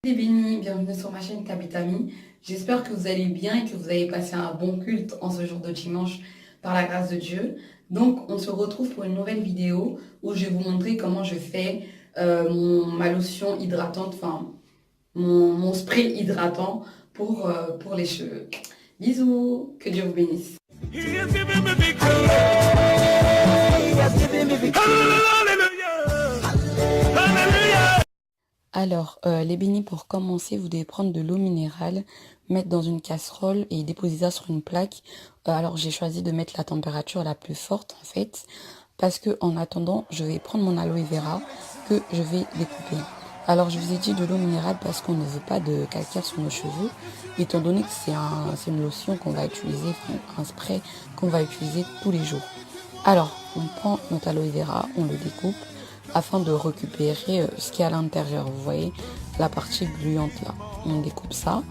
Les bénis, bienvenue sur ma chaîne Kabitami. J'espère que vous allez bien et que vous avez passé un bon culte en ce jour de dimanche par la grâce de Dieu. Donc, on se retrouve pour une nouvelle vidéo où je vais vous montrer comment je fais ma lotion hydratante, enfin mon spray hydratant pour les cheveux. Bisous, que Dieu vous bénisse. Alors, les bénis, pour commencer, vous devez prendre de l'eau minérale, mettre dans une casserole et déposer ça sur une plaque. Alors, j'ai choisi de mettre la température la plus forte, en fait, parce que en attendant, je vais prendre mon aloe vera que je vais découper. Alors, je vous ai dit de l'eau minérale parce qu'on ne veut pas de calcaire sur nos cheveux, étant donné que c'est une lotion qu'on va utiliser, un spray qu'on va utiliser tous les jours. Alors, on prend notre aloe vera, on le découpe afin de récupérer ce qui est à l'intérieur. Vous voyez la partie gluante là. On découpe ça.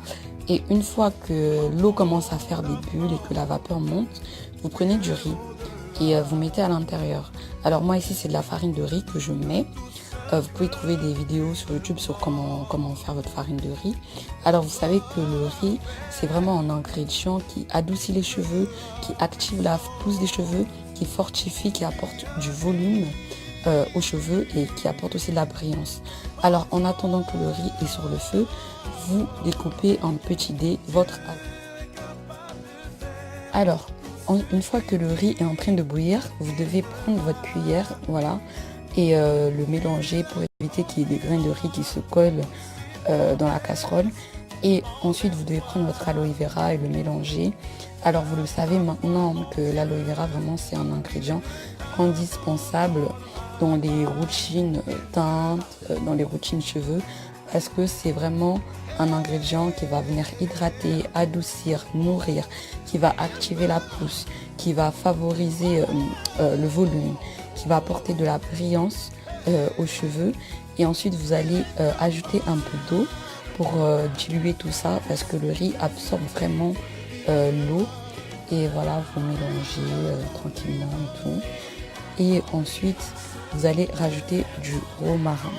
Et une fois que l'eau commence à faire des bulles et que la vapeur monte, vous prenez du riz et vous mettez à l'intérieur. Alors moi ici c'est de la farine de riz que je mets. Vous pouvez trouver des vidéos sur YouTube sur comment faire votre farine de riz. Alors vous savez que le riz, c'est vraiment un ingrédient qui adoucit les cheveux, qui active la pousse des cheveux, qui fortifie, qui apporte du volume aux cheveux et qui apporte aussi de la brillance. Alors en attendant que le riz est sur le feu, vous découpez en petits dés votre aloe. Alors, une fois que le riz est en train de bouillir, vous devez prendre votre cuillère, voilà, et le mélanger pour éviter qu'il y ait des grains de riz qui se collent dans la casserole. Et ensuite, vous devez prendre votre aloe vera et le mélanger. Alors, vous le savez maintenant que l'aloe vera, vraiment, c'est un ingrédient indispensable dans les routines teintes, dans les routines cheveux, parce que c'est vraiment un ingrédient qui va venir hydrater, adoucir, nourrir, qui va activer la pousse, qui va favoriser le volume, qui va apporter de la brillance aux cheveux. Et ensuite, vous allez ajouter un peu d'eau pour diluer tout ça, parce que le riz absorbe vraiment l'eau. Et voilà, vous mélangez tranquillement et tout. Et ensuite, vous allez rajouter du romarin.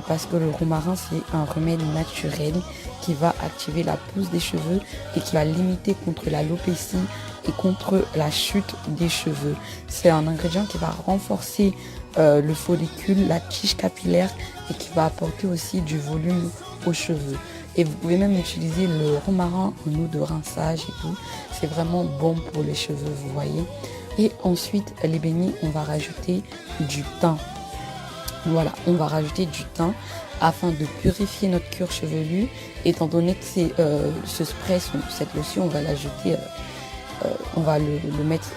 Parce que le romarin, c'est un remède naturel qui va activer la pousse des cheveux et qui va limiter contre l'alopécie et contre la chute des cheveux. C'est un ingrédient qui va renforcer le follicule, la tige capillaire et qui va apporter aussi du volume aux cheveux. Et vous pouvez même utiliser le romarin en eau de rinçage et tout. C'est vraiment bon pour les cheveux, vous voyez. Et ensuite, les bénis, on va rajouter du thym. Voilà, on va rajouter du thym afin de purifier notre cuir chevelu. Étant donné que c'est ce spray, cette lotion, on va l'ajouter, on va le mettre,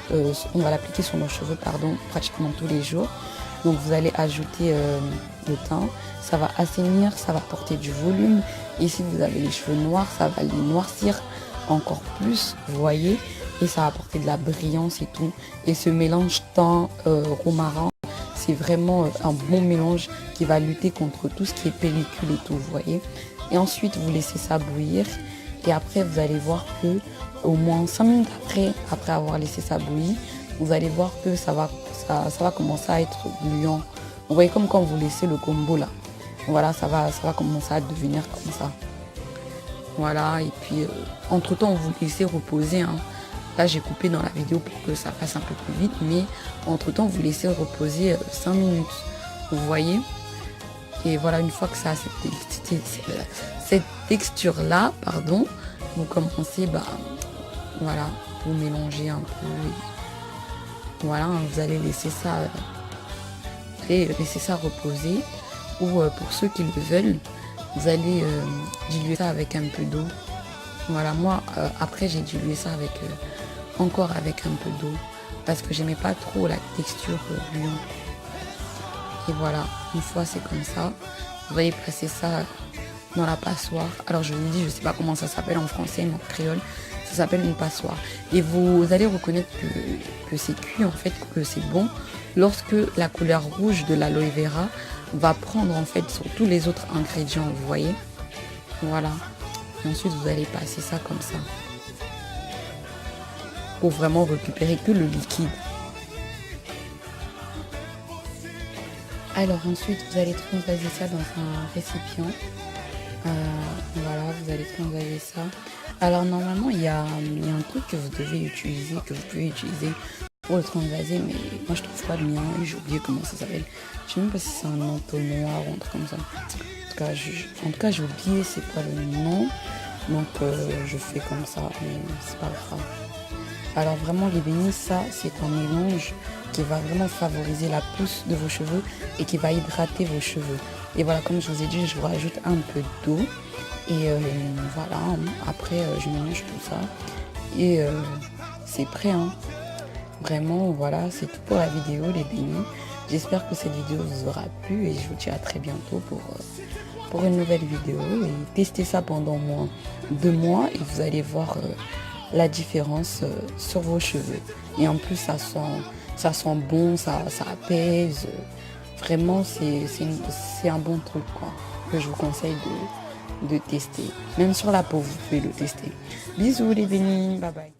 on va l'appliquer sur nos cheveux, pardon, pratiquement tous les jours. Donc vous allez ajouter le thym, ça va assainir, ça va apporter du volume. Et si vous avez les cheveux noirs, ça va les noircir encore plus, vous voyez. Et ça va apporter de la brillance et tout. Et ce mélange thym, romarin, c'est vraiment un bon mélange qui va lutter contre tout ce qui est pellicule et tout, vous voyez. Et ensuite, vous laissez ça bouillir. Et après, vous allez voir que au moins 5 minutes après avoir laissé ça bouillir, vous allez voir que ça va commencer à être gluant. Vous voyez comme quand vous laissez le combo là. Voilà, ça va commencer à devenir comme ça. Voilà, et puis entre-temps, vous laissez reposer, hein. Là, j'ai coupé dans la vidéo pour que ça passe un peu plus vite, mais entre-temps, vous laissez reposer 5 minutes. Vous voyez? Et voilà, une fois que ça a cette texture-là, pardon, vous commencez, voilà, vous mélangez un peu. Voilà, vous allez laisser ça reposer. Ou pour ceux qui le veulent, vous allez diluer ça avec un peu d'eau. Voilà, moi, après, j'ai dilué ça encore avec un peu d'eau parce que j'aimais pas trop la texture gluante. Et voilà, une fois c'est comme ça, vous allez placer ça dans la passoire. Alors je vous dis, je sais pas comment ça s'appelle en français, mais en créole, ça s'appelle une passoire. Et vous allez reconnaître que c'est cuit en fait, que c'est bon, lorsque la couleur rouge de l'aloe vera va prendre en fait sur tous les autres ingrédients, vous voyez. Voilà. Et ensuite vous allez passer ça comme ça, pour vraiment récupérer que le liquide. Alors ensuite, vous allez transvaser ça dans un récipient vous allez transvaser ça. Alors normalement, il y a un truc que vous devez utiliser, que vous pouvez utiliser pour le transvaser, mais moi je trouve pas le mien et j'ai oublié comment ça s'appelle. Je sais même pas si c'est un entonnoir ou un truc comme ça. En tout cas, j'ai oublié c'est quoi le nom. Donc je fais comme ça, mais c'est pas grave. Alors vraiment l'ébéniste, ça c'est un mélange qui va vraiment favoriser la pousse de vos cheveux et qui va hydrater vos cheveux. Et voilà, comme je vous ai dit, je vous rajoute un peu d'eau. Et voilà, après je mélange tout ça. Et c'est prêt, hein. Vraiment, voilà, c'est tout pour la vidéo, les bénis. J'espère que cette vidéo vous aura plu et je vous dis à très bientôt pour une nouvelle vidéo. Et testez ça pendant au moins 2 mois et vous allez voir la différence sur vos cheveux. Et en plus, ça sent bon, ça apaise. Vraiment, c'est un bon truc, quoi, que je vous conseille de tester. Même sur la peau, vous pouvez le tester. Bisous les bénis, bye bye.